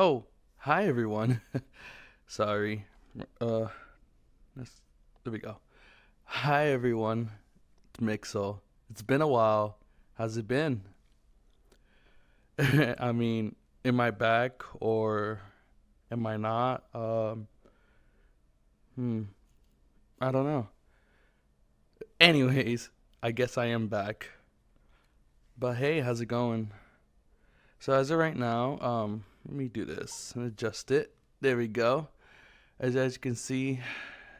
Oh, hi everyone. Sorry. Uh, let's, there we go. Hi everyone. It's Mixel. It's been a while. How's it been? I mean, am I back or am I not? Hmm. I don't know. Anyways, I guess I am back. But hey, how's it going? So as of right now, let me do this and adjust it. There we go. As you can see,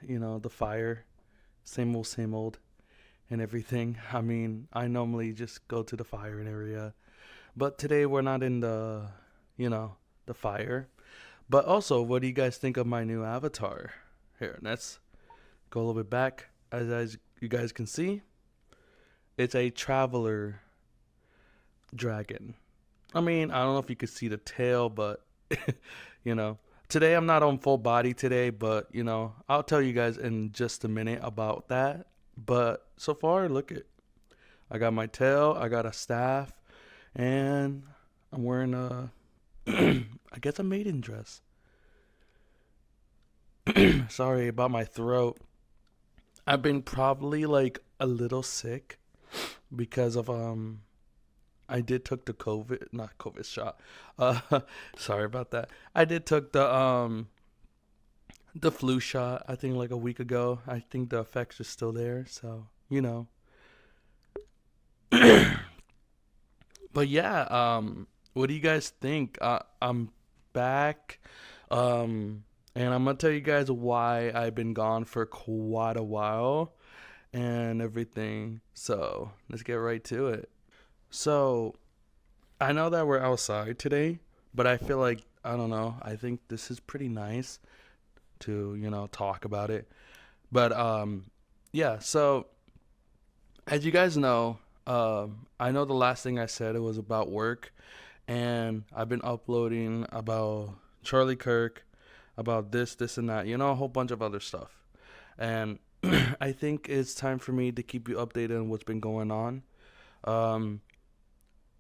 the fire, same old. And everything. I mean, I normally just go to the firing area, but today we're not in you know, the fire. But also, what do you guys think of my new avatar? Here, let's go a little bit back. As you guys can see, it's a traveler dragon. I mean, I don't know if you could see the tail, but you know, today I'm not on full body today, but I'll tell you guys in just a minute about that. But so far, look at I got my tail, I got a staff, and I'm wearing a, I guess a maiden dress. Sorry about my throat. I've been probably like a little sick because of I did took the COVID, not COVID shot. Uh, sorry about that. I did took the flu shot. I think like a week ago. I think the effects are still there. So but yeah. What do you guys think? I'm back. And I'm gonna tell you guys why I've been gone for quite a while and everything. So let's get right to it. So I know that we're outside today, but I feel like I don't know. I think this is pretty nice to talk about it. But yeah. So as you guys know, I know the last thing I said it was about work, and I've been uploading about Charlie Kirk, about this, and that, a whole bunch of other stuff. And I think it's time for me to keep you updated on what's been going on. Um,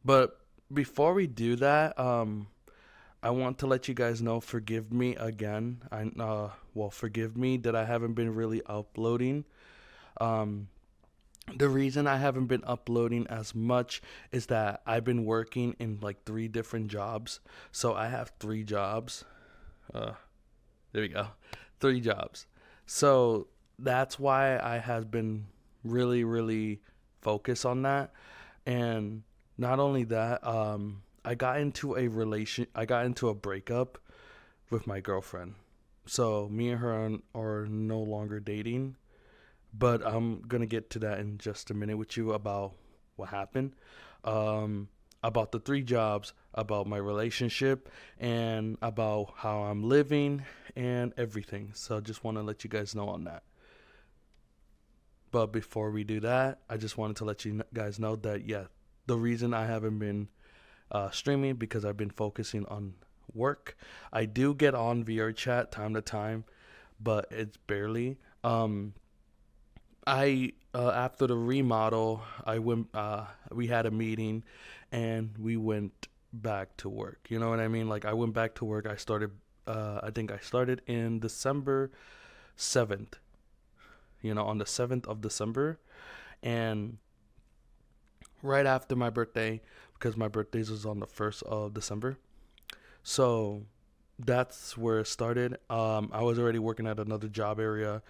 but before we do that, I want to let you guys know. Forgive me again. Forgive me that I haven't been really uploading. Um, the reason I haven't been uploading as much is that I've been working in like three different jobs. So I have three jobs. Uh, there we go. Three jobs. So that's why I have been really focused on that. And not only that, I got into a breakup with my girlfriend. So me and her are no longer dating. But I'm gonna get to that in just a minute with you about what happened. Um, about the three jobs, about my relationship, and about how I'm living and everything. So just want to let you guys know on that. But before we do that, I just wanted to let you guys know that yeah, the reason I haven't been streaming because I've been focusing on work. I do get on VR chat time to time, but it's barely. I After the remodel, I went. We had a meeting, and we went back to work. You know what I mean? Like I went back to work. I started. I think I started in December 7th. On the 7th of December, and right after my birthday, because my birthday was on the 1st of December. So that's where it started. I was already working at another job area.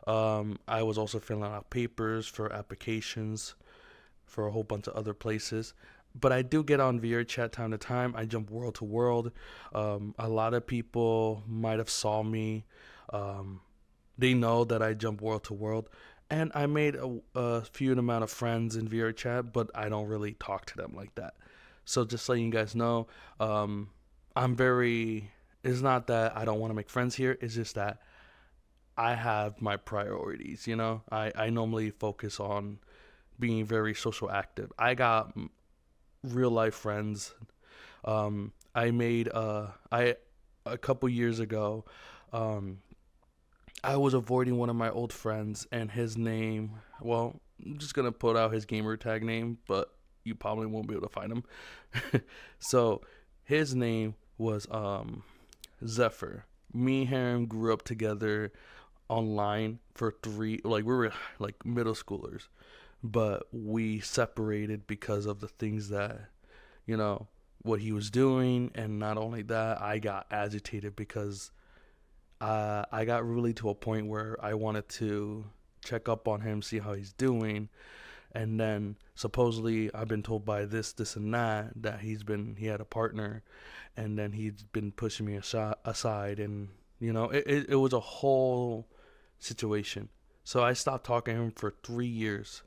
I was also filling out papers for applications for a whole bunch of other places. But I do get on VR chat time to time. I jump world to world. A lot of people might have saw me. Um, they know that I jump world to world. And I made a few amount of friends in VR chat, but I don't really talk to them like that. So just letting you guys know, um, I'm very. It's not that I don't want to make friends here. It's just that I have my priorities. I normally focus on being very social active. I got real life friends. I made I a couple years ago. Um, I was avoiding one of my old friends, and his name. Well, I'm just gonna put out his gamer tag name, but you probably won't be able to find him. So his name was Zephyr. Me and him grew up together online for three, like we were like middle schoolers, but we separated because of the things that, you know, what he was doing. And not only that, I got agitated because I got really to a point where I wanted to check up on him, see how he's doing. And then supposedly I've been told by this, and that he had a partner, and then he's been pushing me aside, and it was a whole situation. So I stopped talking to him for 3 years.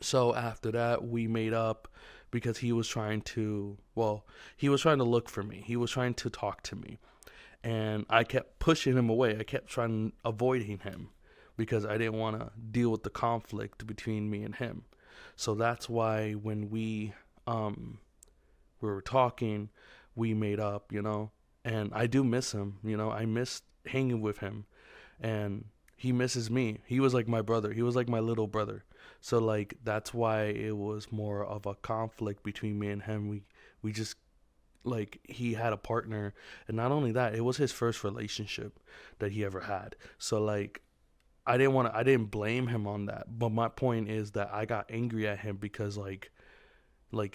So after that, we made up because he was trying to look for me. He was trying to talk to me. And I kept pushing him away. I kept trying avoiding him because I didn't want to deal with the conflict between me and him. So that's why when we were talking, we made up. And I do miss him. I miss hanging with him, and he misses me. He was like my brother. He was like my little brother. So like that's why it was more of a conflict between me and him. We just, like, he had a partner, and not only that, it was his first relationship that he ever had. So like I didn't blame him on that. But my point is that I got angry at him because like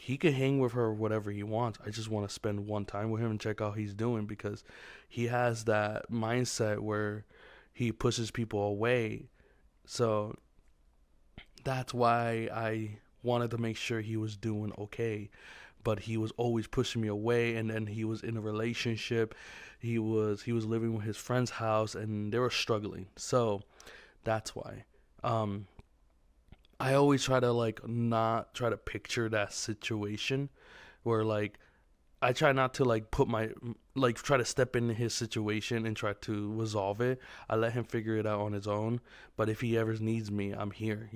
he could hang with her whatever he wants. I just want to spend one time with him and check out how he's doing, because he has that mindset where he pushes people away. So that's why I wanted to make sure he was doing okay. But he was always pushing me away, and then he was in a relationship. He was living with his friend's house, and they were struggling. So that's why. I always try to like not try to picture that situation where like I try not to like put my like try to step into his situation and try to resolve it. I let him figure it out on his own. But if he ever needs me, I'm here.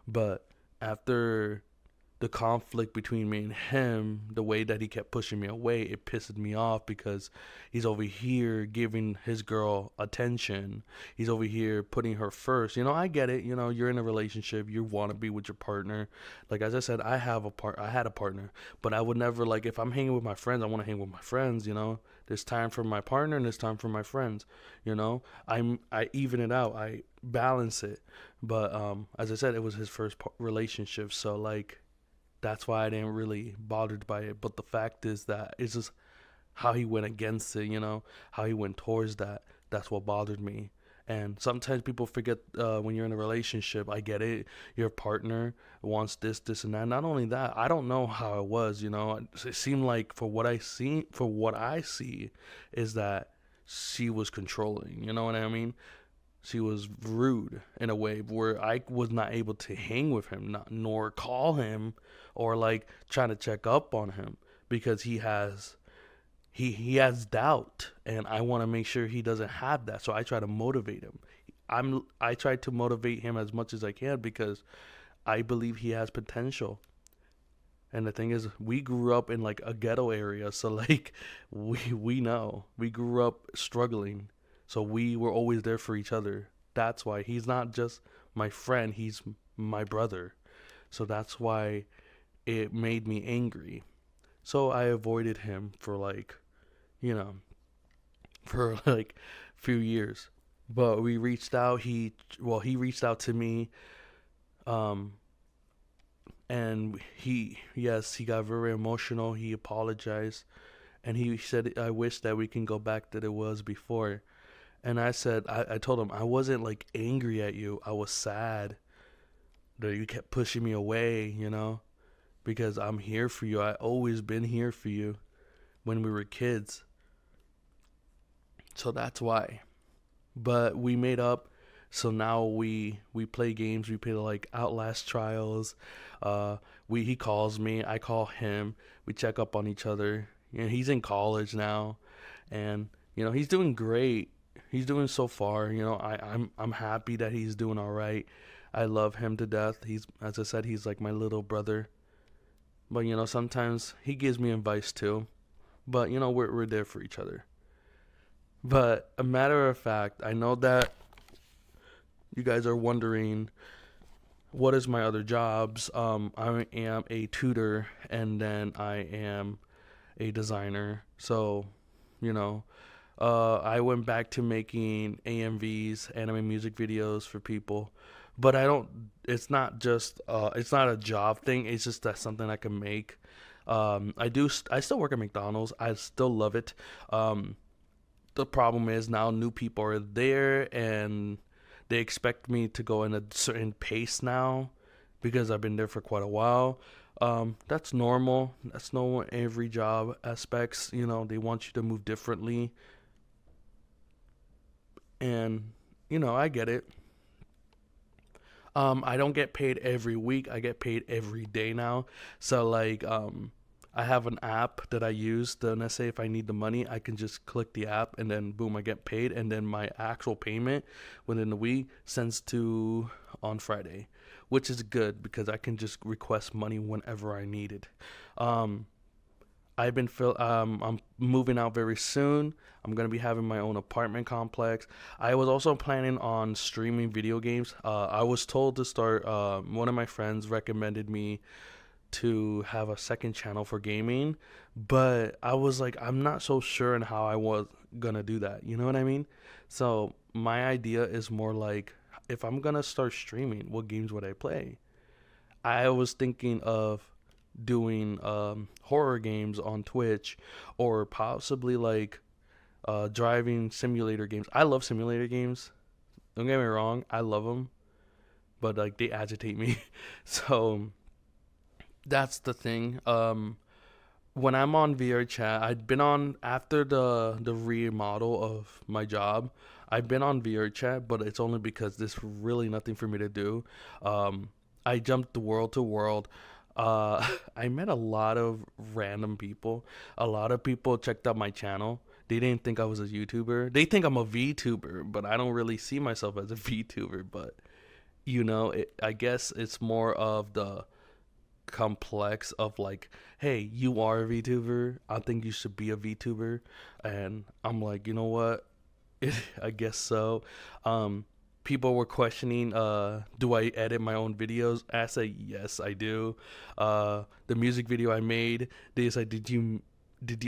But after the conflict between me and him, the way that he kept pushing me away, it pissed me off because he's over here giving his girl attention. He's over here putting her first. I get it. You're in a relationship. You want to be with your partner. Like as I said, I had a partner, but I would never, like, if I'm hanging with my friends, I want to hang with my friends. There's time for my partner and there's time for my friends. I even it out. I balance it. But as I said, it was his first relationship, so like that's why I didn't really bothered by it. But the fact is that it's just how he went against it, how he went towards that. That's what bothered me. And sometimes people forget when you're in a relationship. I get it. Your partner wants this, and that. Not only that, I don't know how it was. It seemed like for what I see, is that she was controlling. You know what I mean? She was rude in a way where I was not able to hang with him, nor call him, or like trying to check up on him, because he has doubt, and I want to make sure he doesn't have that. So I try to motivate him. I try to motivate him as much as I can because I believe he has potential. And the thing is, we grew up in like a ghetto area, so like we know we grew up struggling, so we were always there for each other. That's why he's not just my friend; he's my brother. So that's why it made me angry. So I avoided him for like, you know, for like few years. But we reached out. He reached out to me, um, and he got very emotional. He apologized, and he said, "I wish that we can go back that it was before." And I said, I told him I wasn't like angry at you. I was sad that you kept pushing me away, because I'm here for you. I always been here for you when we were kids. So that's why. But we made up. So now we play games. We play like Outlast Trials. He calls me. I call him. We check up on each other. He's in college now, and he's doing great. He's doing so far. I'm happy that he's doing all right. I love him to death. As I said, he's like my little brother. But sometimes he gives me advice too. But we're there for each other. But a matter of fact, I know that you guys are wondering what is my other jobs. I am a tutor, and then I am a designer. So, you know, I went back to making AMVs, anime music videos for people. But I don't. It's not just. It's not a job thing. It's just that something I can make. I do. I still work at McDonald's. I still love it. Um, the problem is now new people are there and they expect me to go in a certain pace now because I've been there for quite a while. That's normal. That's normal in every job aspects. You know, they want you to move differently, and I get it. I don't get paid every week. I get paid every day now. So like, I have an app that I use. Then let's say if I need the money, I can just click the app and then boom, I get paid. And then my actual payment within the week sends to on Friday, which is good because I can just request money whenever I need it. Um, I'm moving out very soon. I'm gonna be having my own apartment complex. I was also planning on streaming video games. I was told to start. One of my friends recommended me to have a second channel for gaming, but I was like, I'm not so sure on how I was gonna do that. You know what I mean? So my idea is more like, if I'm gonna start streaming, what games would I play? I was thinking of doing horror games on Twitch, or possibly like driving simulator games. I love simulator games. Don't get me wrong, I love them, but like they agitate me. So that's the thing. When I'm on VR chat, I'd been on after the remodel of my job. I've been on VR chat, but it's only because there's really nothing for me to do. Um, I jumped world to world. I met a lot of random people. A lot of people checked out my channel. They didn't think I was a YouTuber. They think I'm a VTuber, but I don't really see myself as a VTuber. But I guess it's more of the complex of like, hey, you are a VTuber. I think you should be a VTuber, and I'm like, you know what? I guess so. Um, People were questioning, do I edit my own videos? I say yes, I do. The music video I made, they said, did you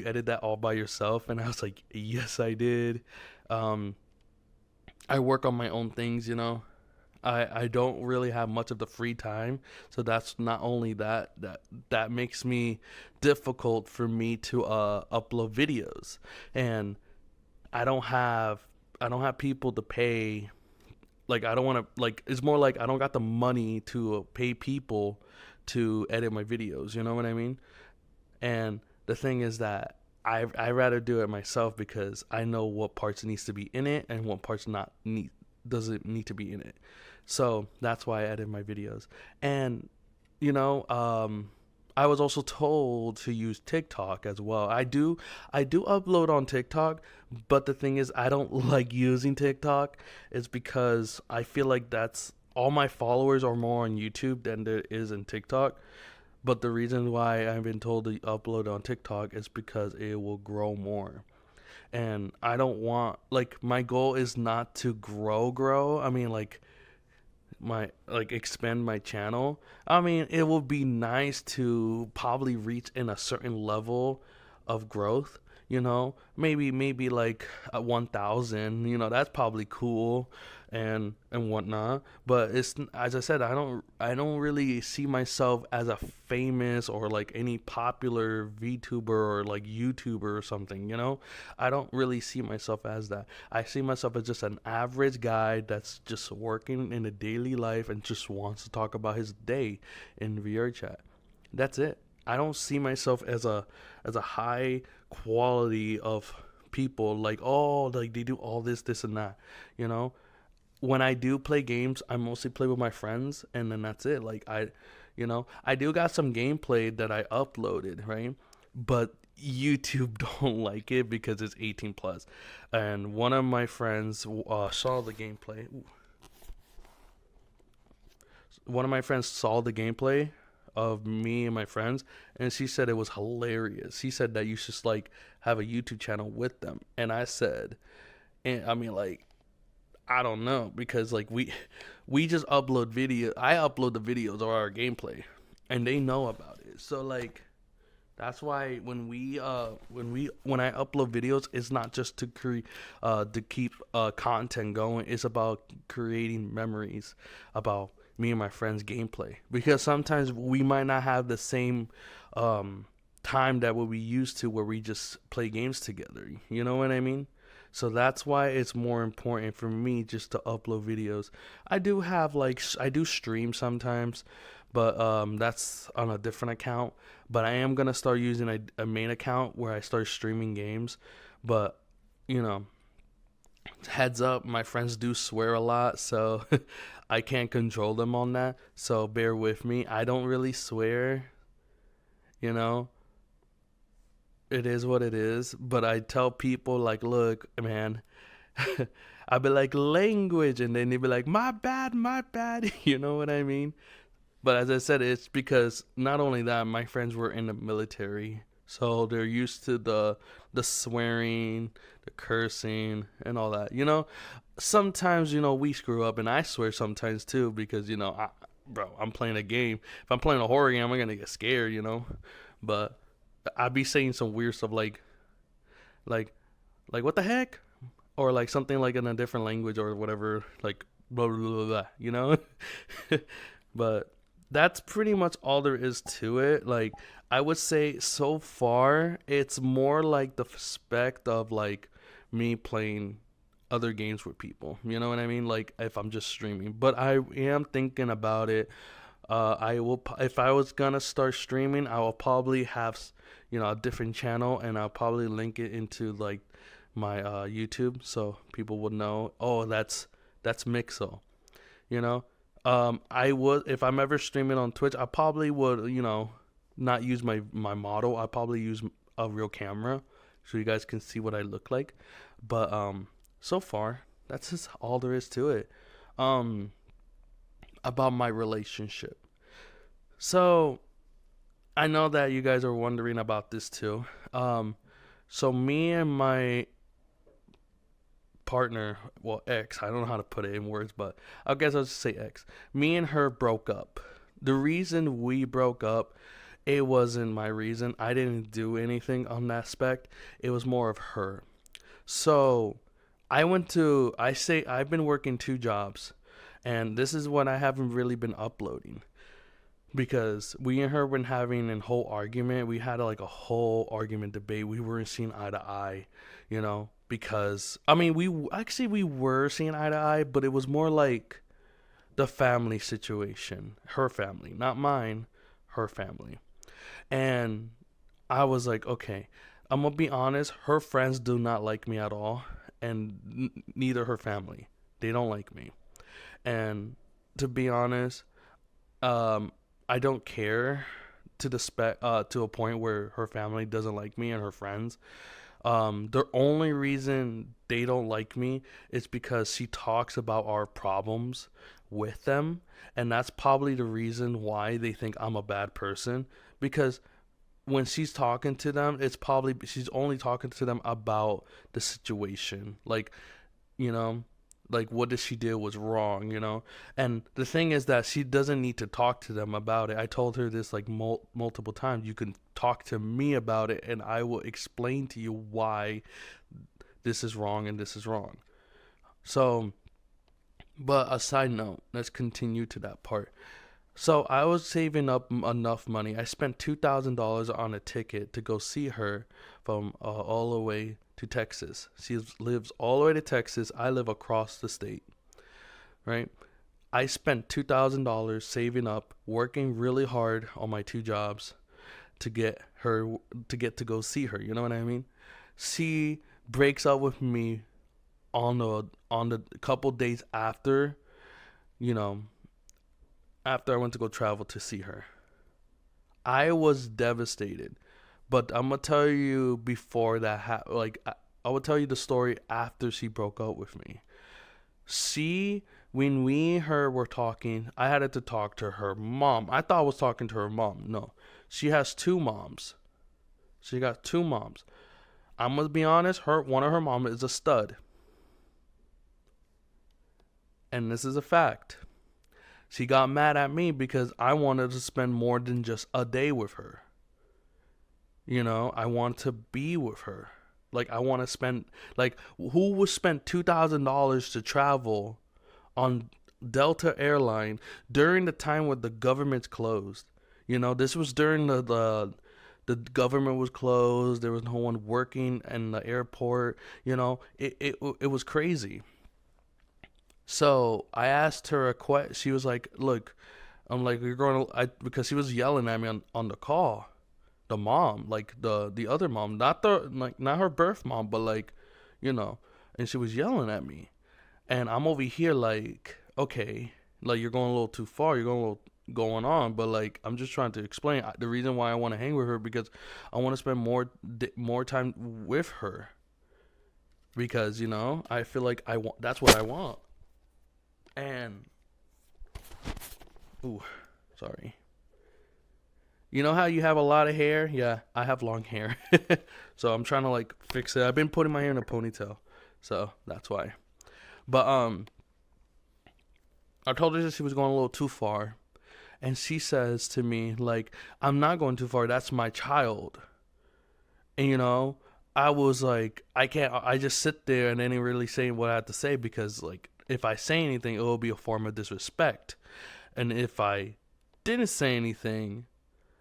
edit that all by yourself? And I was like, yes, I did. Um, I work on my own things, I don't really have much of the free time, so that's not only that makes me difficult for me to upload videos, and I don't have I don't have people to pay. Like, I don't want to, like, it's more like I don't got the money to pay people to edit my videos. You know what I mean? And the thing is that I rather do it myself because I know what parts needs to be in it and what parts not need doesn't need to be in it. So that's why I edit my videos. And you know, I was also told to use TikTok as well. I do upload on TikTok, but the thing is I don't like using TikTok. It's because I feel like that's all my followers are more on YouTube than there is in TikTok. But the reason why I've been told to upload on TikTok is because it will grow more. And I don't want, like, my goal is not to grow. I mean, like expand my channel. I mean, it would be nice to probably reach in a certain level of growth, maybe like 1,000, that's probably cool and whatnot. But it's, as I said, I don't really see myself as a famous or like any popular VTuber or like YouTuber or something. I don't really see myself as that. I see myself as just an average guy that's just working in a daily life and just wants to talk about his day in VR chat. That's it. I don't see myself as a high quality of people, like, oh, like they do all this and that. you know when I do play games, I mostly play with my friends, and then that's it. Like, I do got some gameplay that I uploaded, right? But YouTube don't like it because it's 18 plus. And one of my friends saw the gameplay. One of my friends saw the gameplay of me and my friends, and she said it was hilarious. She said that you should like have a YouTube channel with them, and I said, and I mean, like, I don't know, because like we just upload video. I upload the videos of our gameplay, and they know about it. So like, That's why when I upload videos, it's not just to keep content going. It's about creating memories about me and my friends' gameplay. Because sometimes we might not have the same um, time that what we used to, where we just play games together. You know what I mean? So that's why it's more important for me just to upload videos. I do have I do stream sometimes, but that's on a different account. But I am gonna start using a main account where I start streaming games. But you know, heads up, my friends do swear a lot, so I can't control them on that. So bear with me. I don't really swear, you know. It is what it is. But I tell people like, look, man, I'll be like language, and then they be like, my bad, my bad. You know what I mean? But as I said, it's because not only that, my friends were in the military, so they're used to the swearing, the cursing, and all that. Sometimes we screw up, and I swear sometimes too because bro, I'm playing a game. If I'm playing a horror game, I'm gonna get scared. But I be saying some weird stuff like like what the heck, or like something like in a different language or whatever, like blah blah blah, blah. But that's pretty much all there is to it. Like, I would say so far, it's more like the aspect of like me playing other games with people. You know what I mean? Like if I'm just streaming. But I am thinking about it. If I was gonna start streaming, I will probably have a different channel, and I'll probably link it into like my YouTube, so people would know. Oh, that's Mixo. You know, I would, if I'm ever streaming on Twitch, I probably would, not use my model. I probably use a real camera so you guys can see what I look like. But so far, that's just all there is to it. Um, about my relationship. So I know that you guys are wondering about this too. So me and my partner, well, ex, I don't know how to put it in words, but I guess I'll just say ex. Me and her broke up. The reason we broke up, it wasn't my reason. I didn't do anything on that aspect. It was more of her. So I say I've been working two jobs, and this is what I haven't really been uploading because we and her been having a whole argument. We had like a whole argument debate. We weren't seeing eye to eye, because I mean we were seeing eye to eye, but it was more like the family situation, her family, not mine, her family. And I was like, okay, I'm gonna be honest. Her friends do not like me at all, and neither her family. They don't like me. And to be honest, um, I don't care to a point where her family doesn't like me and her friends. The only reason they don't like me is because she talks about our problems with them, and that's probably the reason why they think I'm a bad person. Because when she's talking to them, it's probably she's only talking to them about the situation. You know, like what did she do was wrong. And the thing is that she doesn't need to talk to them about it. I told her this like multiple times. You can talk to me about it, and I will explain to you why this is wrong and this is wrong. So, but a side note, let's continue to that part. So I was saving up enough money. I spent $2,000 on a ticket to go see her from all the way to Texas. She lives all the way to Texas. I live across the state, right? I spent $2,000 saving up, working really hard on my two jobs to get her to go see her. You know what I mean? She breaks up with me on the couple days after, you know, after I went to go travel to see her. I was devastated. But I'm gonna tell you before that I will tell you the story after she broke up with me. She When we and her were talking, I had to talk to her mom. I thought I was talking to her mom. No. She has two moms. She got two moms. I'm gonna be honest, one of her mom is a stud. And this is a fact. She got mad at me because I wanted to spend more than just a day with her. I want to be with her. Like, I want to spend, like, who would spend $2,000 to travel on Delta Airline during the time when the government's closed? This was during the government was closed. There was no one working in the airport. It was crazy. So I asked her a question. She was like, "Look," I'm like, "You're going to," because she was yelling at me on the call. The mom, like the other mom, not her birth mom, but like, you know, and she was yelling at me, and I'm over here like, okay, like you're going a little too far. You're going a little going on, but like I'm just trying to explain the reason why I want to hang with her because I want to spend more time with her because I feel like I want that's what I want. And ooh, sorry. You know how you have a lot of hair? Yeah, I have long hair. So I'm trying to like fix it. I've been putting my hair in a ponytail. So that's why. But I told her that she was going a little too far. And she says to me like, "I'm not going too far. That's my child." And I was like, I can't I just sit there and didn't really say what I had to say because like if I say anything it will be a form of disrespect. And if I didn't say anything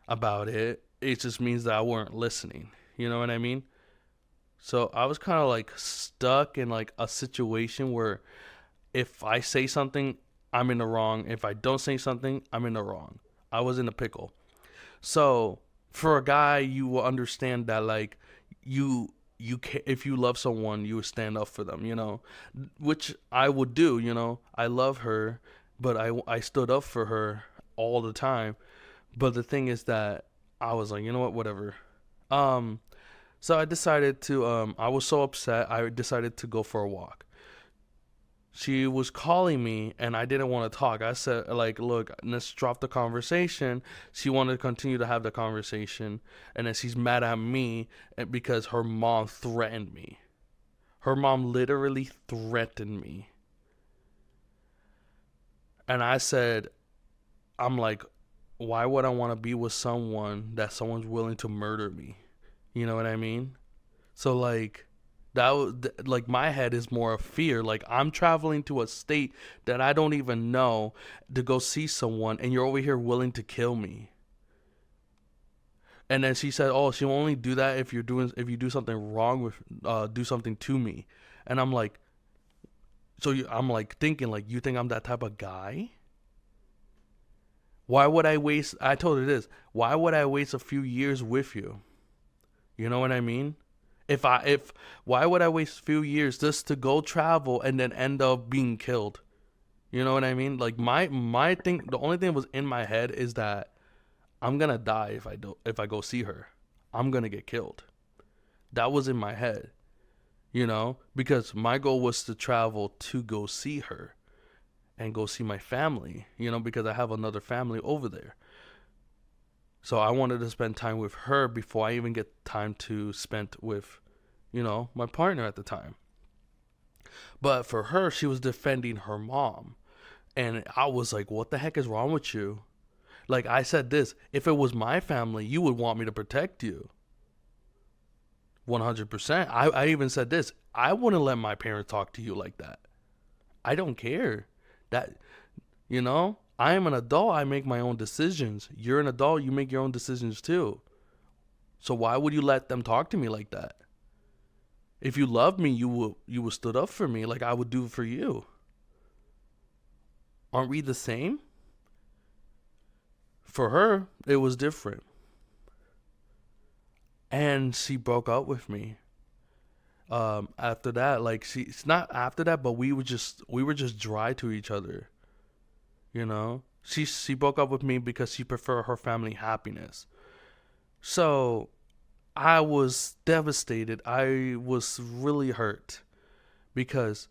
about it, it just means that I weren't listening. You know what I mean? So I was kind of like stuck in like a situation where if I say something, I'm in the wrong. If I don't say something, I'm in the wrong. I was in a pickle. So for a guy, you will understand that like you can, if you love someone, you would stand up for them. Which I would do. I love her, but I stood up for her all the time. But the thing is that I was like, you know what, whatever. Um, so I decided to. I was so upset. I decided to go for a walk. She was calling me, and I didn't want to talk. I said, like, look, let's drop the conversation. She wanted to continue to have the conversation, and then she's mad at me because her mom threatened me. Her mom literally threatened me, and I said, I'm like, why would I want to be with someone that someone's willing to murder me? You know what I mean? So like that was like my head is more of fear. Like I'm traveling to a state that I don't even know to go see someone, and you're over here willing to kill me. And then she said, "Oh, she'll only do that if you do something wrong with do something to me." And I'm like, I'm like thinking like you think I'm that type of guy? Why would I waste? I told her this. Why would I waste a few years with you? You know what I mean? If why would I waste a few years just to go travel and then end up being killed? You know what I mean? Like my thing, the only thing that was in my head is that I'm gonna die if I go see her. I'm gonna get killed. That was in my head, because my goal was to travel to go see her and go see my family, because I have another family over there. So I wanted to spend time with her before I even get time to spend with, my partner at the time. But for her, she was defending her mom. And I was like, what the heck is wrong with you? Like I said this, if it was my family, you would want me to protect you. 100%. I even said this, I wouldn't let my parents talk to you like that. I don't care. That, I am an adult. I make my own decisions. You're an adult. You make your own decisions too. So why would you let them talk to me like that? If you loved me, you would stood up for me like I would do for you. Aren't we the same? For her, it was different. And she broke up with me. After that, like it's not after that, but we were just dry to each other. She broke up with me because she preferred her family happiness. So I was devastated. I was really hurt because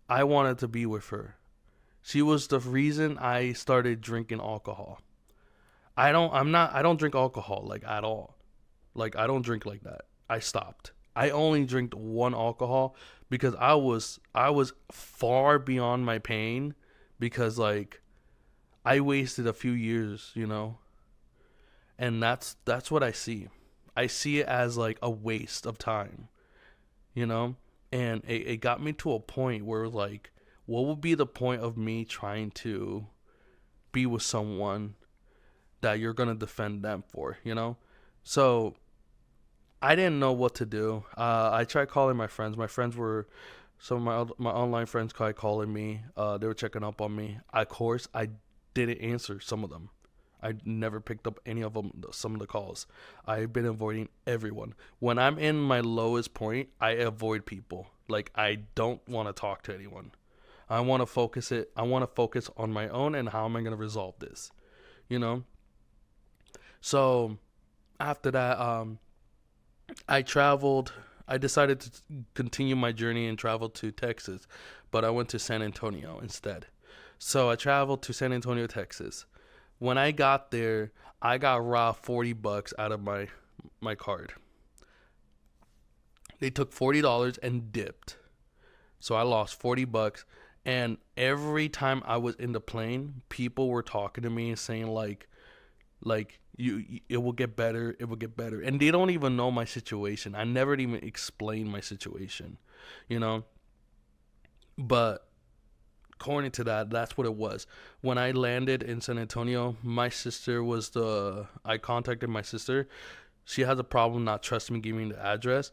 I wanted to be with her. She was the reason I started drinking alcohol. I don't drink alcohol like at all. Like I don't drink like that. I stopped. I only drank one alcohol because I was far beyond my pain because like I wasted a few years, and that's what I see. I see it as like a waste of time, you know? And it got me to a point where like, what would be the point of me trying to be with someone that you're gonna defend them for, you know? So I didn't know what to do. I tried calling my friends. My friends were some of my online friends tried calling me. They were checking up on me. Of course, I didn't answer some of them. I never picked up any of them. Some of the calls. I've been avoiding everyone. When I'm in my lowest point, I avoid people. Like I don't want to talk to anyone. I want to focus it. I want to focus on my own and how am I going to resolve this. You know. So after that, I traveled. I decided to continue my journey and travel to Texas, but I went to San Antonio instead. So I traveled to San Antonio, Texas. When I got there, I got robbed $40 out of my card. They took $40 and dipped. So I lost $40, and every time I was in the plane, people were talking to me and saying like it will get better, it will get better, and they don't even know my situation. I never even explained my situation, you know. But according to that, that's what it was. When I landed in San Antonio, my sister was the I contacted my sister. She has a problem not trusting me giving the address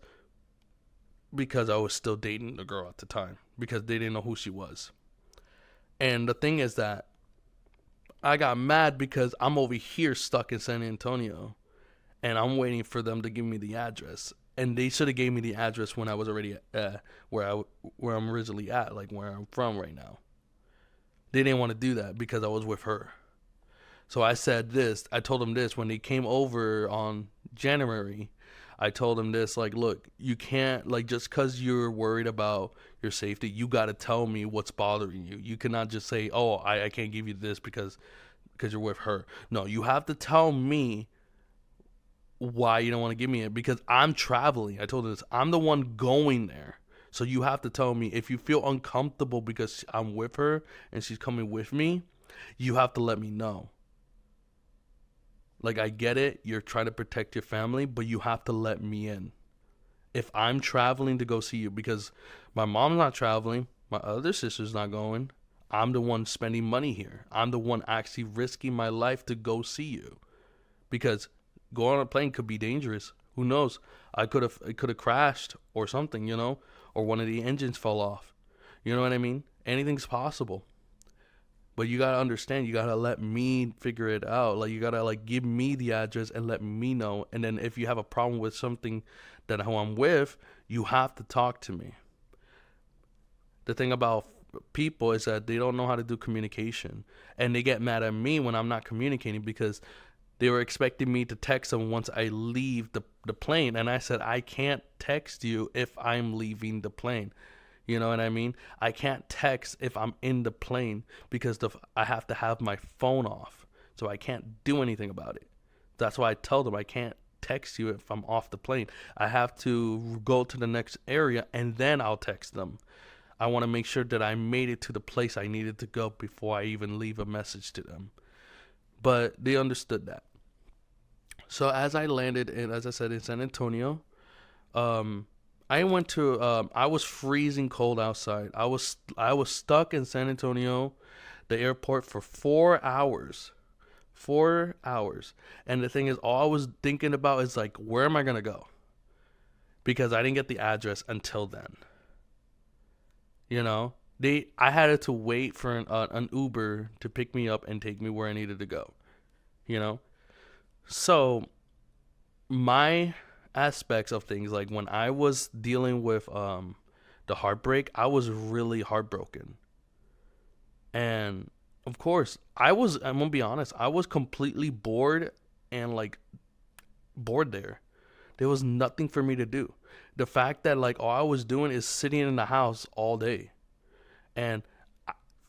because I was still dating the girl at the time because they didn't know who she was. And the thing is that I got mad because I'm over here stuck in San Antonio and I'm waiting for them to give me the address. And they should have gave me the address when I was already where I'm originally at, like where I'm from right now. They didn't want to do that because I was with her. So I said this. I told them this when they came over on January. I told them this, like, look, you can't, like, just because you're worried about your safety, you got to tell me what's bothering you. You cannot just say, oh, I can't give you this because you're with her. No, you have to tell me why you don't want to give me it because I'm traveling. I told her this. I'm the one going there. So you have to tell me if you feel uncomfortable because I'm with her and she's coming with me, you have to let me know. Like, I get it. You're trying to protect your family, but you have to let me in. If I'm traveling to go see you, because my mom's not traveling, my other sister's not going, I'm the one spending money here. I'm the one actually risking my life to go see you. Because going on a plane could be dangerous. Who knows? It could have crashed or something, you know? Or one of the engines fell off. You know what I mean? Anything's possible. But you gotta understand, you gotta let me figure it out. Like, you gotta, like, give me the address and let me know. And then if you have a problem with something that who I'm with, you have to talk to me. The thing about people is that they don't know how to do communication. And they get mad at me when I'm not communicating because they were expecting me to text them once I leave the plane. And I said, I can't text you if I'm leaving the plane. You know what I mean? I can't text if I'm in the plane because I have to have my phone off. So I can't do anything about it. That's why I tell them I can't text you if I'm off the plane. I have to go to the next area and then I'll text them. I want to make sure that I made it to the place I needed to go before I even leave a message to them. But they understood that. So as I landed in, as I said, in San Antonio, I went to I was freezing cold outside. I was stuck in San Antonio, the airport for 4 hours. 4 hours. And the thing is, all I was thinking about is like, where am I going to go? Because I didn't get the address until then. You know, I had to wait for an Uber to pick me up and take me where I needed to go. You know? So my aspects of things, like when I was dealing with the heartbreak, I was really heartbroken. And of course, I'm gonna be honest, I was completely bored and like bored there. There was nothing for me to do. The fact that like all I was doing is sitting in the house all day. And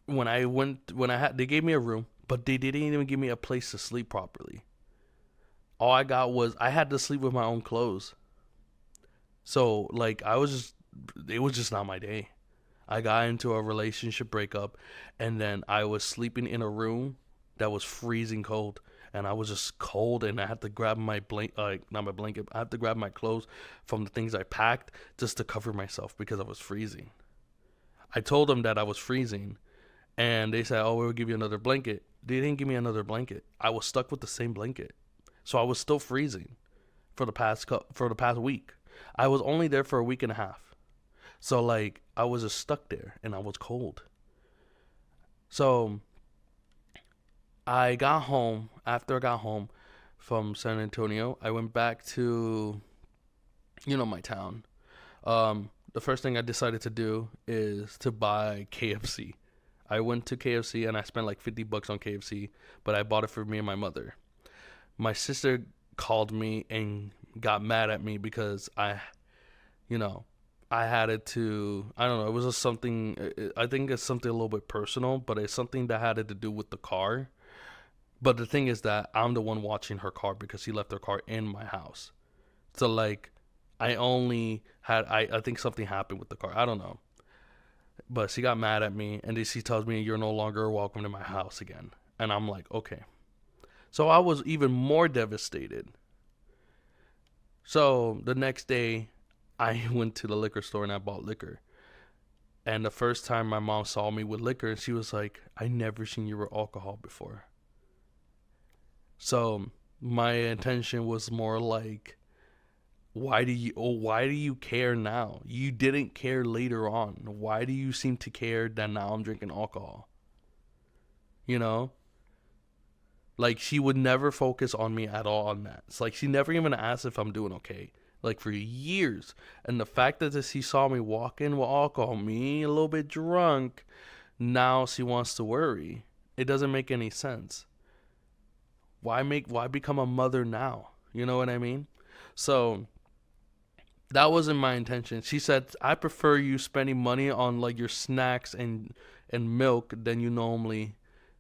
they gave me a room, but they didn't even give me a place to sleep properly. All I got was I had to sleep with my own clothes. So like it was just not my day. I got into a relationship breakup and then I was sleeping in a room that was freezing cold. and I was just cold, and I had to grab my not my blanket, I had to grab my clothes from the things I packed just to cover myself because I was freezing. I told them that I was freezing, and they said, "Oh, we'll give you another blanket." They didn't give me another blanket. I was stuck with the same blanket, so I was still freezing for the past week. I was only there for a week and a half, so like I was just stuck there, and I was cold. So I got home. After I got home from San Antonio, I went back to my town. The first thing I decided to do is to buy KFC. I went to KFC and I spent like $50 on KFC, but I bought it for me and my mother. My sister called me and got mad at me because you know, I had it to, I don't know, it was just something, I think it's something a little bit personal, but it's something that had to do with the car. But the thing is that I'm the one watching her car because she left her car in my house. So like, I only had, I think something happened with the car. I don't know. But she got mad at me, and then she tells me, "You're no longer welcome to my house again." And I'm like, okay. So I was even more devastated. So the next day, I went to the liquor store and I bought liquor. And the first time my mom saw me with liquor, she was like, "I never seen you with alcohol before." So my intention was more like, why do you care now? You didn't care later on. Why do you seem to care that now I'm drinking alcohol? You know? Like, she would never focus on me at all on that. It's like she never even asked if I'm doing okay. Like, for years. And the fact that she saw me walk in with alcohol, me a little bit drunk, now she wants to worry. It doesn't make any sense. Why become a mother now? You know what I mean? So that wasn't my intention. She said, "I prefer you spending money on like your snacks and milk than you normally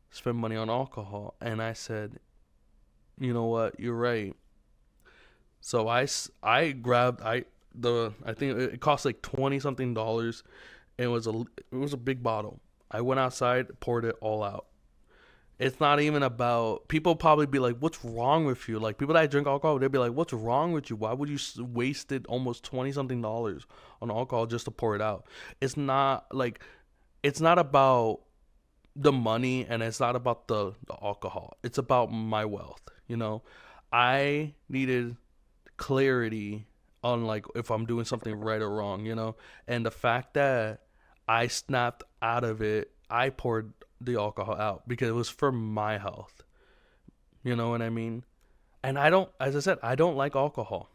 spend money on alcohol." And I said, "You know what? You're right." So I grabbed I think it cost like 20 something dollars, and it was a big bottle. I went outside, poured it all out. It's not even about, people probably be like, "What's wrong with you?" Like, people that drink alcohol, they'd be like, "What's wrong with you? Why would you waste it almost 20 something dollars on alcohol just to pour it out?" It's not like, it's not about the money, and it's not about the alcohol. It's about my wealth, you know? I needed clarity on like if I'm doing something right or wrong, you know? And the fact that I snapped out of it, I poured the alcohol out because it was for my health. You know what I mean? And I don't, as I said, I don't like alcohol.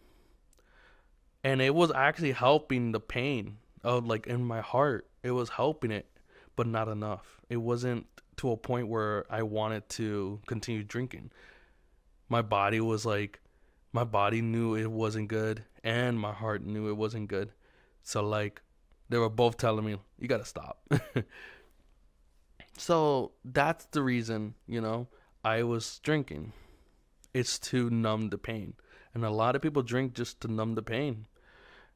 And it was actually helping the pain of like in my heart. It was helping it, but not enough. It wasn't to a point where I wanted to continue drinking. My body was like, my body knew it wasn't good, and my heart knew it wasn't good. So like, they were both telling me, "You gotta stop." So that's the reason, I was drinking. It's to numb the pain. And a lot of people drink just to numb the pain.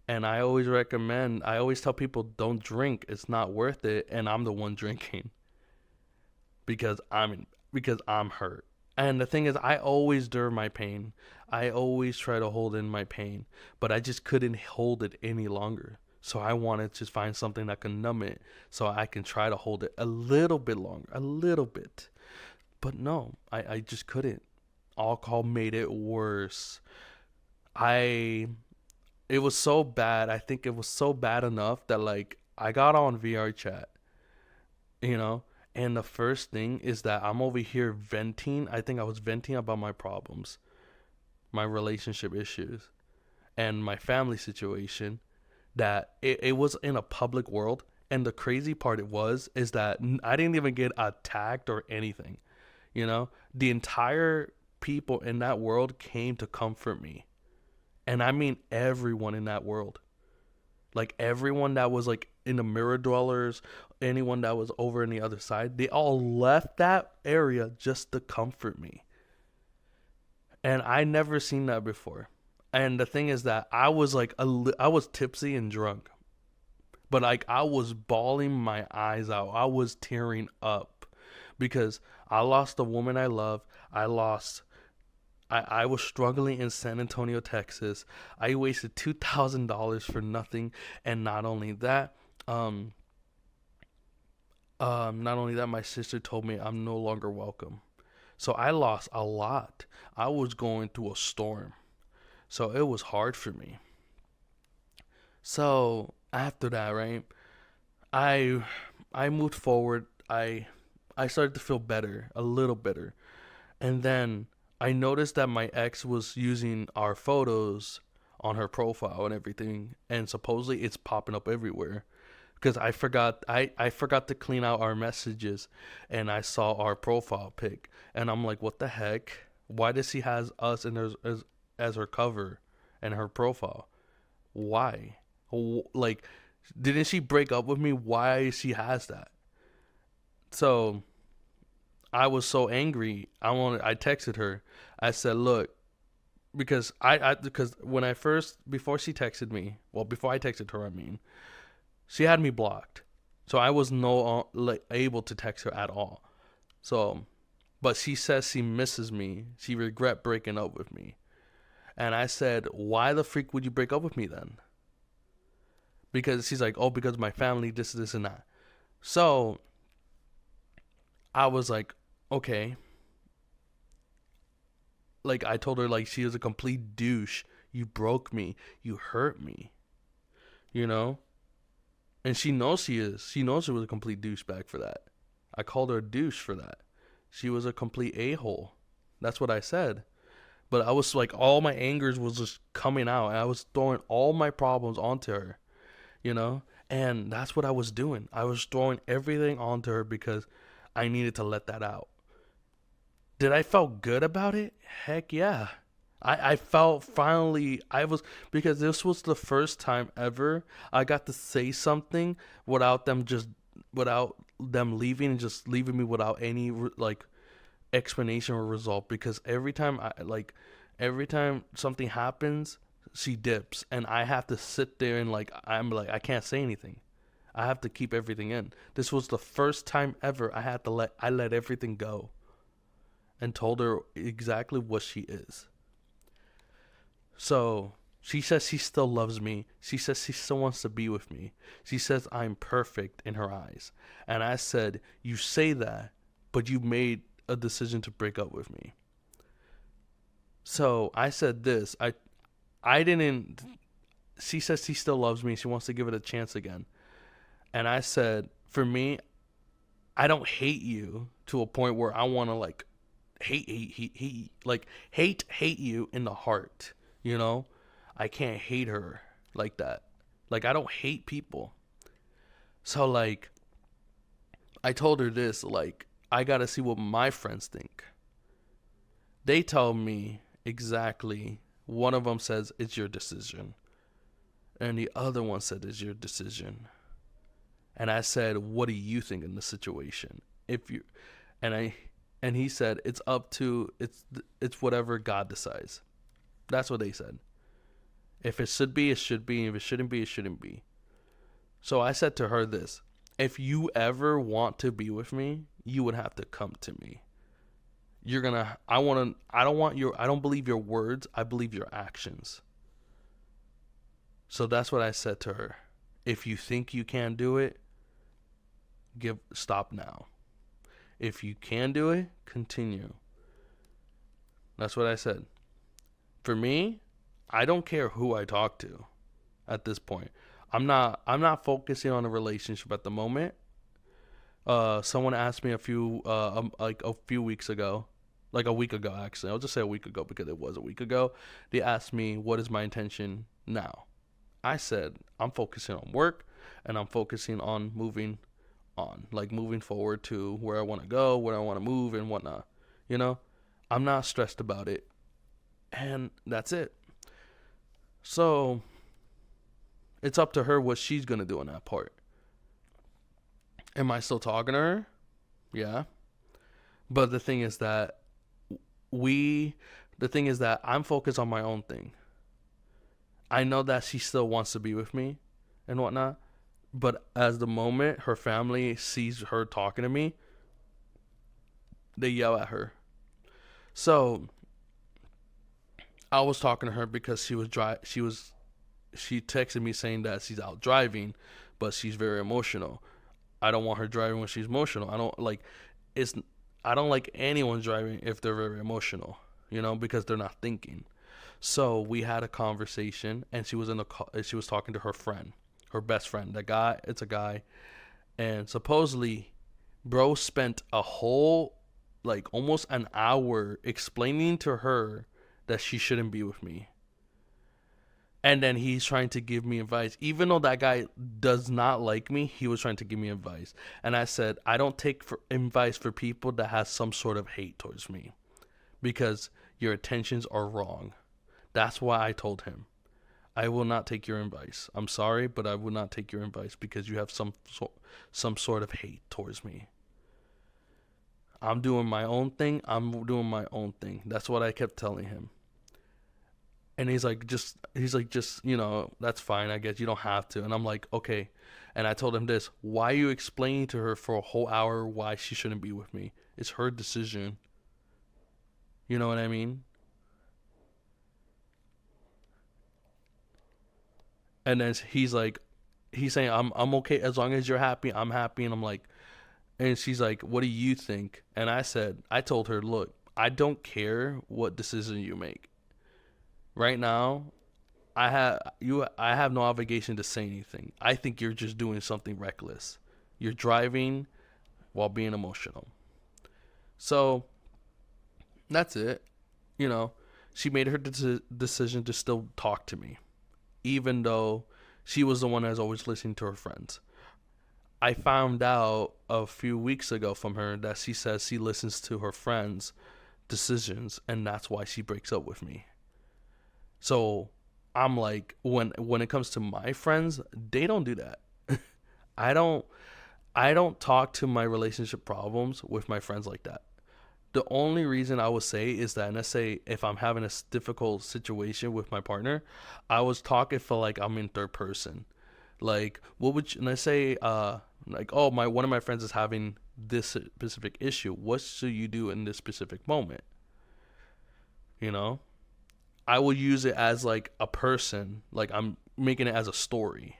And I always tell people, don't drink. It's not worth it. And I'm the one drinking because I'm hurt. And the thing is, I always endure my pain. I always try to hold in my pain, but I just couldn't hold it any longer. So I wanted to find something that can numb it so I can try to hold it a little bit longer, a little bit. But no, I just couldn't. Alcohol made it worse. I It was so bad. I think it was so bad enough that like I got on VR chat, you know, and the first thing is that I'm over here venting. I think I was venting about my problems, my relationship issues, and my family situation. That it was in a public world, and the crazy part it was is that I didn't even get attacked or anything. The entire people in that world came to comfort me, and I mean everyone in that world, like everyone that was like in the mirror dwellers, anyone that was over on the other side, they all left that area just to comfort me, and I never seen that before. And the thing is that I was like I was tipsy and drunk, but like I was bawling my eyes out. I was tearing up because I lost the woman I love. I lost I was struggling in San Antonio, Texas. I wasted $2,000 for nothing, and um, not only that, my sister told me I'm no longer welcome. So I lost a lot. I was going through a storm, so it was hard for me. So after that, right, I I moved forward. I started to feel better, a little better. And then I noticed that my ex was using our photos on her profile and everything, and supposedly it's popping up everywhere. Because I forgot to clean out our messages, and I saw our profile pic, and I'm like, what the heck? Why does she has us in as her cover and her profile? Why? Like, didn't she break up with me? Why she has that? So I was so angry. I texted her. I said, "Look, because when I first before she texted me, well, before I texted her, I mean, she had me blocked, so I was no like able to text her at all. So, but she says she misses me. She regret breaking up with me, and I said, why the freak would you break up with me then? Because she's like, oh, because my family, this, and that. So I was like, okay, like I told her like she was a complete douche. You broke me. You hurt me. You know? And she knows she is. She knows she was a complete douchebag for that. I called her a douche for that. She was a complete a-hole. That's what I said. But I was like, all my angers was just coming out. And I was throwing all my problems onto her, you know? And that's what I was doing. I was throwing everything onto her because I needed to let that out. Did I felt good about it? Heck yeah. I felt finally I was because this was the first time ever I got to say something without them just without them leaving and just leaving me without any like explanation or result because every time something happens she dips and I have to sit there and like I can't say anything. I have to keep everything in. This was the first time ever I let everything go and told her exactly what she is. So she says she still loves me. She says she still wants to be with me. She says I'm perfect in her eyes. And I said, you say that, but you made a decision to break up with me. So I said this. I didn't. She says she still loves me. She wants to give it a chance again. And I said, for me, I don't hate you to a point where I want to like hate you in the heart. You know, I can't hate her like that. Like I don't hate people. So like I told her this, like I got to see what my friends think. They tell me exactly. One of them says it's your decision. And the other one said it's your decision. And I said, what do you think in the situation? If you and I and he said it's whatever God decides. That's what they said. If it should be, it should be. If it shouldn't be, it shouldn't be. So I said to her this. If you ever want to be with me, you would have to come to me. I don't believe your words. I believe your actions. So that's what I said to her. If you think you can do it, stop now. If you can do it, continue. That's what I said. For me, I don't care who I talk to at this point. I'm not focusing on a relationship at the moment. Someone asked me a few weeks ago, like a week ago actually. I'll just say a week ago because it was a week ago. They asked me what is my intention now. I said I'm focusing on work and I'm focusing on moving on, like moving forward to where I want to go, where I want to move and whatnot. You know, I'm not stressed about it. And that's it. So it's up to her what she's going to do in that part. Am I still talking to her? Yeah. But we, the thing is that I'm focused on my own thing. I know that she still wants to be with me and whatnot. But as the moment her family sees her talking to me, they yell at her. So I was talking to her because she texted me saying that she's out driving, but she's very emotional. I don't want her driving when she's emotional. It's I don't like anyone driving if they're very emotional, because they're not thinking. So we had a conversation, and she was talking to her friend, her best friend. The guy, it's a guy, and supposedly, bro spent a whole almost an hour explaining to her that she shouldn't be with me. And then he's trying to give me advice. Even though that guy does not like me, he was trying to give me advice. And I said, I don't take advice for people that has some sort of hate towards me, because your intentions are wrong. That's why I told him, I will not take your advice. I'm sorry, but I will not take your advice because you have some sort of hate towards me. I'm doing my own thing. I'm doing my own thing. That's what I kept telling him. And he's like, just, that's fine. I guess you don't have to. And I'm like, okay. And I told him this: why are you explaining to her for a whole hour why she shouldn't be with me? It's her decision. You know what I mean? And then he's saying, I'm okay as long as you're happy. I'm happy. And I'm like, and she's like, what do you think? And I told her, look, I don't care what decision you make. Right now, I have no obligation to say anything. I think you're just doing something reckless. You're driving while being emotional. So that's it. You know, she made her decision to still talk to me, even though she was the one that's always listening to her friends. I found out a few weeks ago from her that she says she listens to her friends' decisions, and that's why she breaks up with me. So I'm like, when it comes to my friends, they don't do that. I don't I don't talk to my relationship problems with my friends like that. The only reason I would say is that, let's say if I'm having a difficult situation with my partner, I was talking for like I'm in third person. Like, what would you, let's say, oh, my one of my friends is having this specific issue. What should you do in this specific moment? You know, I would use it as like a person, like I'm making it as a story.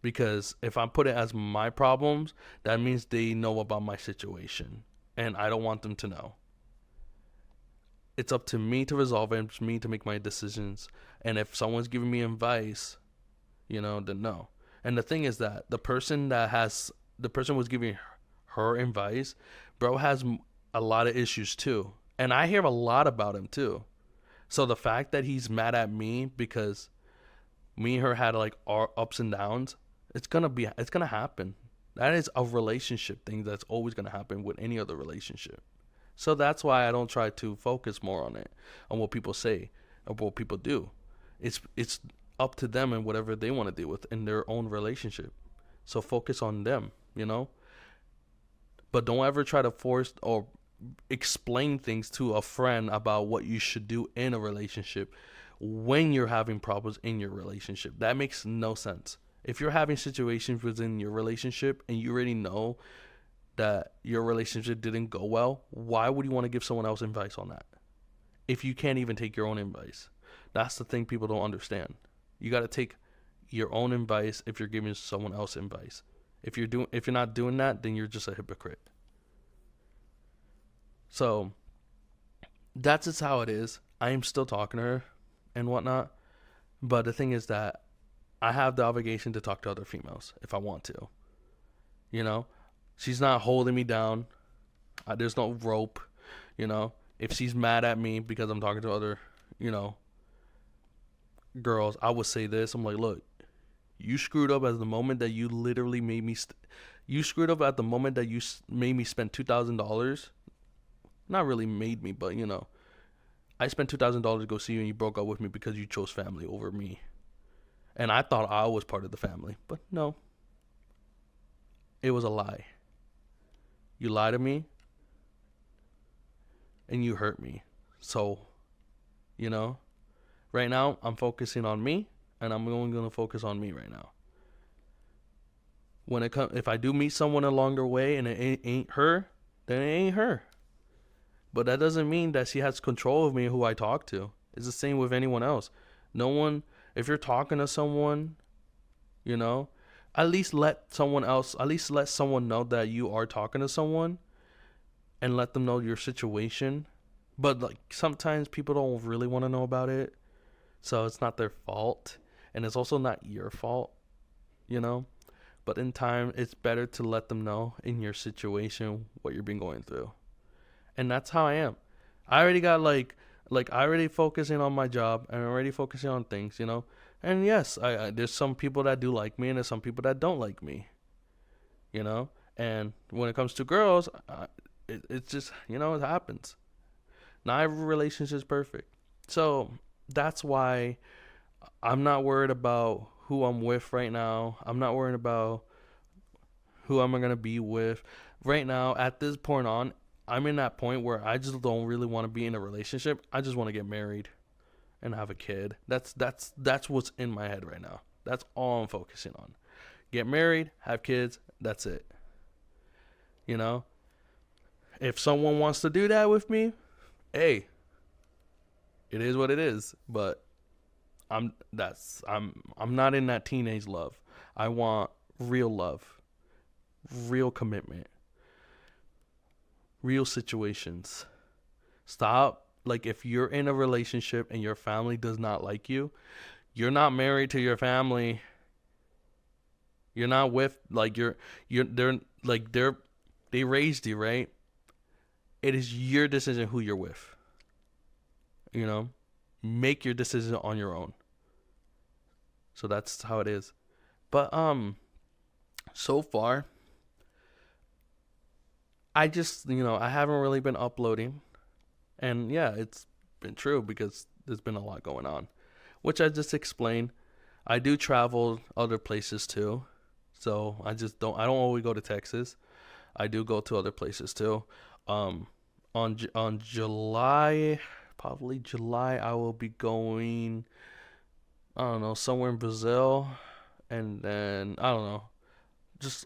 Because if I put it as my problems, that means they know about my situation. And I don't want them to know. It's up to me to resolve it. It's me to make my decisions. And if someone's giving me advice, then no. And the thing is that the person who's giving her advice, bro, has a lot of issues too. And I hear a lot about him too. So the fact that he's mad at me because me and her had like our ups and downs, it's gonna happen. That is a relationship thing that's always gonna happen with any other relationship. So that's why I don't try to focus more on it, on what people say or what people do. It's up to them and whatever they want to deal with in their own relationship. So focus on them. But don't ever try to force or explain things to a friend about what you should do in a relationship when you're having problems in your relationship. That makes no sense. If you're having situations within your relationship and you already know that your relationship didn't go well, why would you want to give someone else advice on that? If you can't even take your own advice. That's the thing people don't understand. You got to take your own advice if you're giving someone else advice. If you're not doing that, then you're just a hypocrite. So that's just how it is. I am still talking to her and whatnot. But the thing is that I have the obligation to talk to other females if I want to. She's not holding me down. There's no rope. If she's mad at me because I'm talking to other, girls, I would say this. I'm like, look, you screwed up at the moment that you literally made me. You screwed up at the moment that you made me spend $2,000. Not really made me, but I spent $2,000 to go see you, and you broke up with me because you chose family over me. And I thought I was part of the family. But no. It was a lie. You lied to me. And you hurt me. So, right now I'm focusing on me. And I'm only going to focus on me right now. If I do meet someone along the way and it ain't her, then it ain't her. But that doesn't mean that she has control of me and who I talk to. It's the same with anyone else. No one, if you're talking to someone, you know, at least let someone know that you are talking to someone, and let them know your situation. But like sometimes people don't really want to know about it, so it's not their fault, and it's also not your fault, you know. But in time, it's better to let them know in your situation what you've been going through, and that's how I am. I already got I already focusing on my job and already focusing on things, you know. And yes, I there's some people that do like me, and there's some people that don't like me, you know. And when it comes to girls, it's just, you know, it happens. Not every relationship is perfect, so that's why I'm not worried about who I'm with right now. I'm not worried about who am I gonna be with right now. At this point on, I'm in that point where I just don't really want to be in a relationship. I just want to get married and have a kid. That's what's in my head right now. That's all I'm focusing on. Get married, have kids. That's it. You know, if someone wants to do that with me, hey, it is what it is. But I'm not in that teenage love. I want real love, real commitment, real situations. Stop. Like, if you're in a relationship and your family does not like you, you're not married to your family. You're not with, like, they raised you, right? It is your decision who you're with. You know, make your decision on your own. So that's how it is. But so far, I just, you know, I haven't really been uploading. And yeah, it's been true because there's been a lot going on, which I just explained. I do travel other places too. So I don't always go to Texas. I do go to other places too. On July, probably July, I will be going, I don't know, somewhere in Brazil, and then I don't know.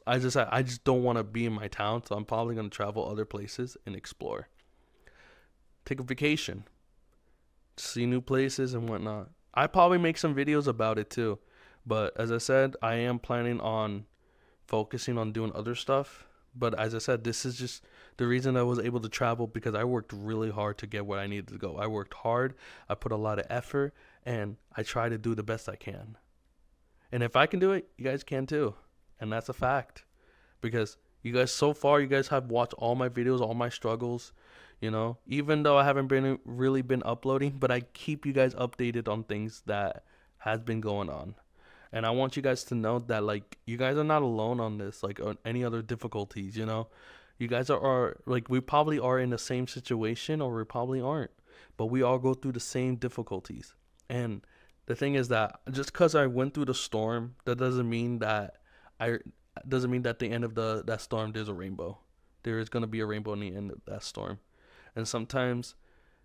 I just don't want to be in my town, so I'm probably gonna travel other places and explore. Take a vacation, see new places and whatnot. I probably make some videos about it too, but as I said, I am planning on focusing on doing other stuff. But as I said, this is just the reason I was able to travel, because I worked really hard to get where I needed to go. I worked hard, I put a lot of effort, and I try to do the best I can. And if I can do it, you guys can too. And that's a fact. Because you guys, so far, you guys have watched all my videos, all my struggles, you know, even though I haven't been really been uploading, but I keep you guys updated on things that has been going on. And I want you guys to know that, like, you guys are not alone on this, like, on any other difficulties, you know. You guys are like, we probably are in the same situation, or we probably aren't, but we all go through the same difficulties. And the thing is that just because I went through the storm, that I doesn't mean that at the end of that storm there's a rainbow. There is gonna be a rainbow in the end of that storm. And sometimes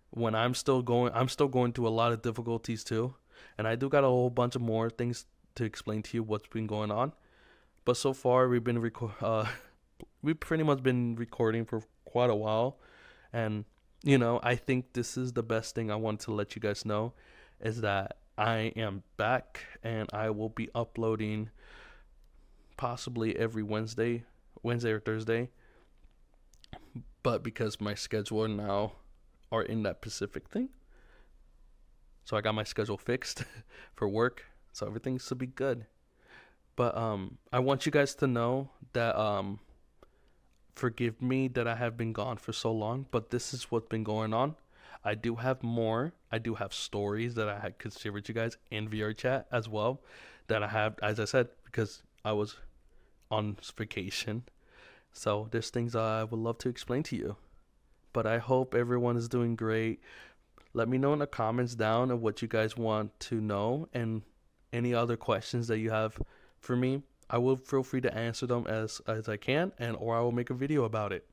when I'm still going through a lot of difficulties too. And I do got a whole bunch of more things to explain to you what's been going on. But so far we've pretty much been recording for quite a while. And, you know, I think this is the best thing I want to let you guys know, is that I am back and I will be uploading possibly every Wednesday or Thursday. But because my schedule now are in that Pacific thing, so I got my schedule fixed for work, so everything should be good. But I want you guys to know that forgive me that I have been gone for so long, but this is what's been going on. I do have more. I do have stories that I had could share with you guys in VR chat as well, that I have, as I said, because I was on vacation. So there's things I would love to explain to you. But I hope everyone is doing great. Let me know in the comments down of what you guys want to know, and any other questions that you have for me. I will feel free to answer them as I can, or I will make a video about it.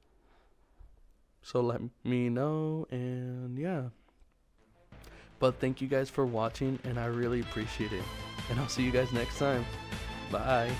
So let me know, and yeah. But thank you guys for watching, and I really appreciate it. And I'll see you guys next time. Bye.